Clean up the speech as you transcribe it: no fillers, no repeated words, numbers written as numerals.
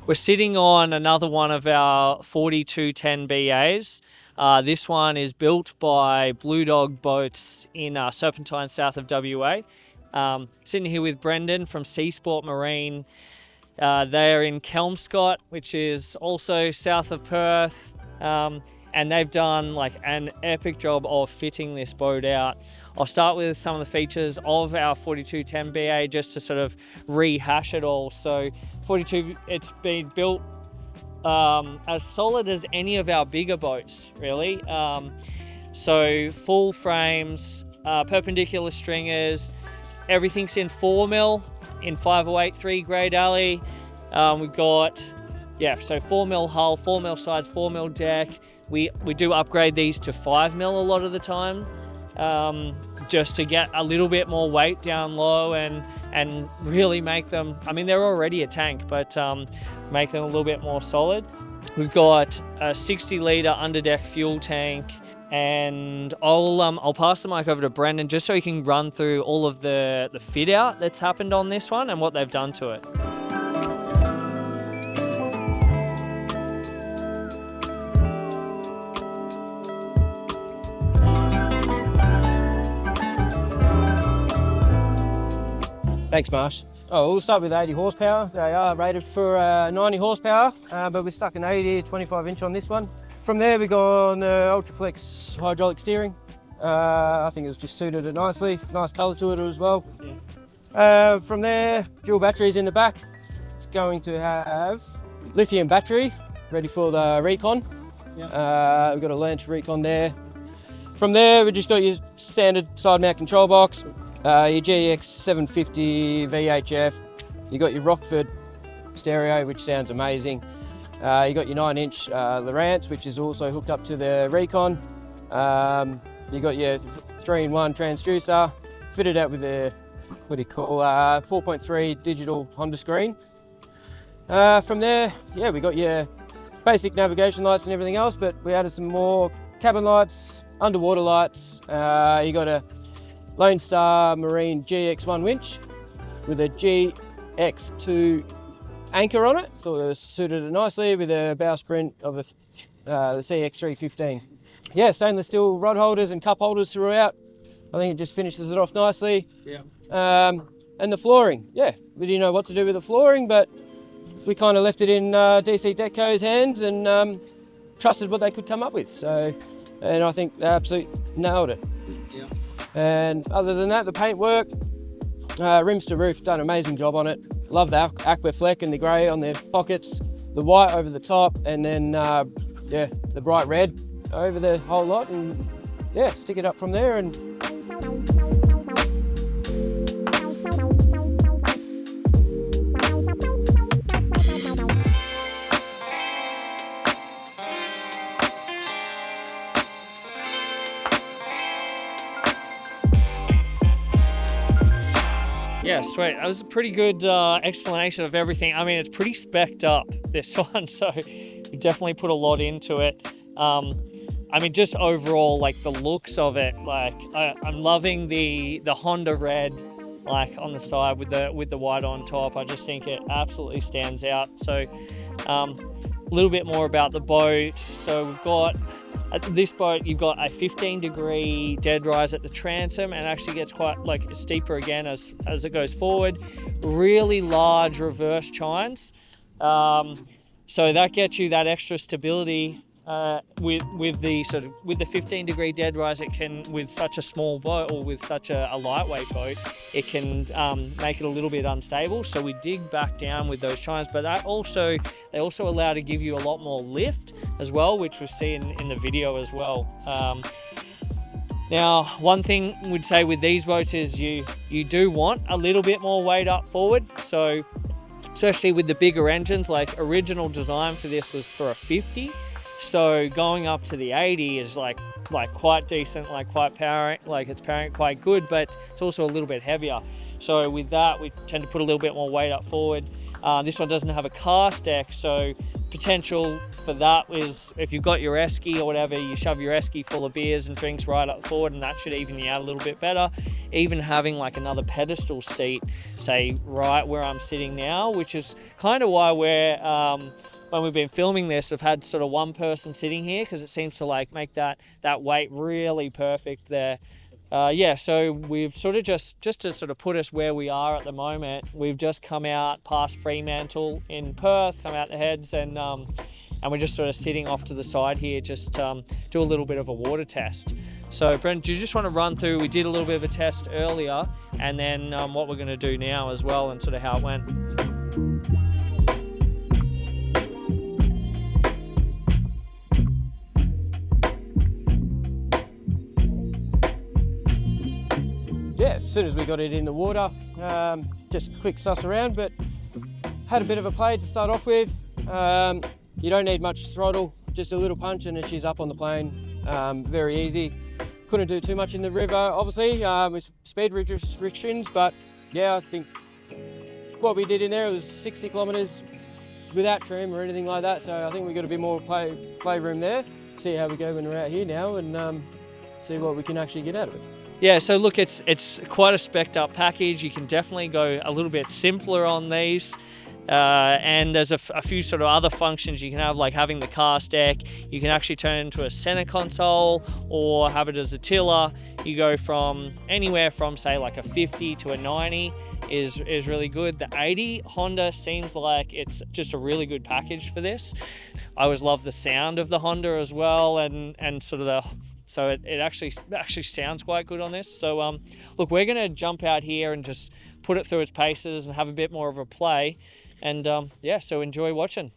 We're sitting on another one of our 4210 BAs. This one is built by Blue Dog Boats in Serpentine, south of WA. Sitting here with Brendan from Seasport Marine. They're in Kelmscott, which is also south of Perth. And they've done like an epic job of fitting this boat out. I'll start with some of the features of our 4210 BA just to sort of rehash it all. So 42, it's been built as solid as any of our bigger boats, really. So full frames, perpendicular stringers, everything's in 4mm in 508 3 grade alley. We've got, so 4mm hull, 4mm sides, 4mm deck. We do upgrade these to 5mm a lot of the time, just to get a little bit more weight down low and really make them, I mean, they're already a tank, but make them a little bit more solid. We've got a 60-litre underdeck fuel tank, and I'll pass the mic over to Brendan just so he can run through all of the fit out that's happened on this one and what they've done to it. Thanks, Marsh. We'll start with 80 horsepower. They are rated for 90 horsepower, but we're stuck in 80, 25 inch on this one. From there, we go on Ultraflex hydraulic steering. I think it was just suited it nicely. Nice colour to it as well. Yeah. From there, dual batteries in the back. It's going to have lithium battery, ready for the Recon. Yeah. We've got a Lowrance Recon there. From there, we just got your standard side mount control box. Your GX 750 VHF, you got your Rockford stereo, which sounds amazing. You got your 9-inch Lowrance, which is also hooked up to the Recon. You got your 3-in-1 transducer, fitted out with a 4.3 digital Honda screen. From there, we got your basic navigation lights and everything else, but we added some more cabin lights, underwater lights. You got a Lone Star Marine GX1 winch with a GX2 anchor on it. Thought it suited it nicely with a bow sprint of the CX315. Yeah, stainless steel rod holders and cup holders throughout. I think it just finishes it off nicely. Yeah. And the flooring, we didn't know what to do with the flooring, but we kind of left it in DC Deco's hands and trusted what they could come up with. So, and I think they absolutely nailed it. Yeah. And other than that, the paint work, rims to roof, done an amazing job on it. Love the aqua fleck and the grey on the pockets, the white over the top, and then the bright red over the whole lot, and stick it up from there. And yeah, sweet. That was a pretty good explanation of everything. I mean, it's pretty specced up, this one, so we definitely put a lot into it. I mean, just overall, like the looks of it, like I'm loving the Honda red, like on the side with the white on top. I just think it absolutely stands out. So a little bit more about the boat. So we've got, at this boat, you've got a 15-degree dead rise at the transom, and actually gets quite like steeper again as it goes forward. Really large reverse chines, so that gets you that extra stability. With the 15-degree dead rise, it can, with such a small boat or with such a lightweight boat, it can make it a little bit unstable. So we dig back down with those chines, but they also allow to give you a lot more lift as well, which we see in the video as well. Now, one thing we'd say with these boats is you do want a little bit more weight up forward. So especially with the bigger engines, like original design for this was for a 50. So going up to the 80 is like quite decent, like quite powering, like it's powering quite good, but it's also a little bit heavier. So with that, we tend to put a little bit more weight up forward. This one doesn't have a cast deck, so potential for that is if you've got your esky or whatever, you shove your esky full of beers and drinks right up forward, and that should even you out a little bit better. Even having like another pedestal seat, say right where I'm sitting now, which is kind of why we're when we've been filming this, we've had sort of one person sitting here because it seems to like make that weight really perfect there. Yeah, so we've sort of just to sort of put us where we are at the moment, we've just come out past Fremantle in Perth, come out the heads, and we're just sort of sitting off to the side here, just do a little bit of a water test. So Brent, do you just want to run through, we did a little bit of a test earlier, and then what we're going to do now as well, and sort of how it went. Yeah, as soon as we got it in the water, just a quick suss around, but had a bit of a play to start off with. You don't need much throttle, just a little punch and she's up on the plane. Very easy. Couldn't do too much in the river, obviously, with speed restrictions, but yeah, I think what we did in there was 60 kilometres without trim or anything like that, so I think we got a bit more play room there. See how we go when we're out here now, and see what we can actually get out of it. Yeah, so look, it's quite a spec'd up package. You can definitely go a little bit simpler on these. And there's a few sort of other functions you can have, like having the cast deck. You can actually turn it into a center console or have it as a tiller. You go from anywhere from say like a 50 to a 90 is really good. The 80 Honda seems like it's just a really good package for this. I always love the sound of the Honda as well, and sort of so it actually sounds quite good on this. So look, we're gonna jump out here and just put it through its paces and have a bit more of a play. And yeah, so enjoy watching.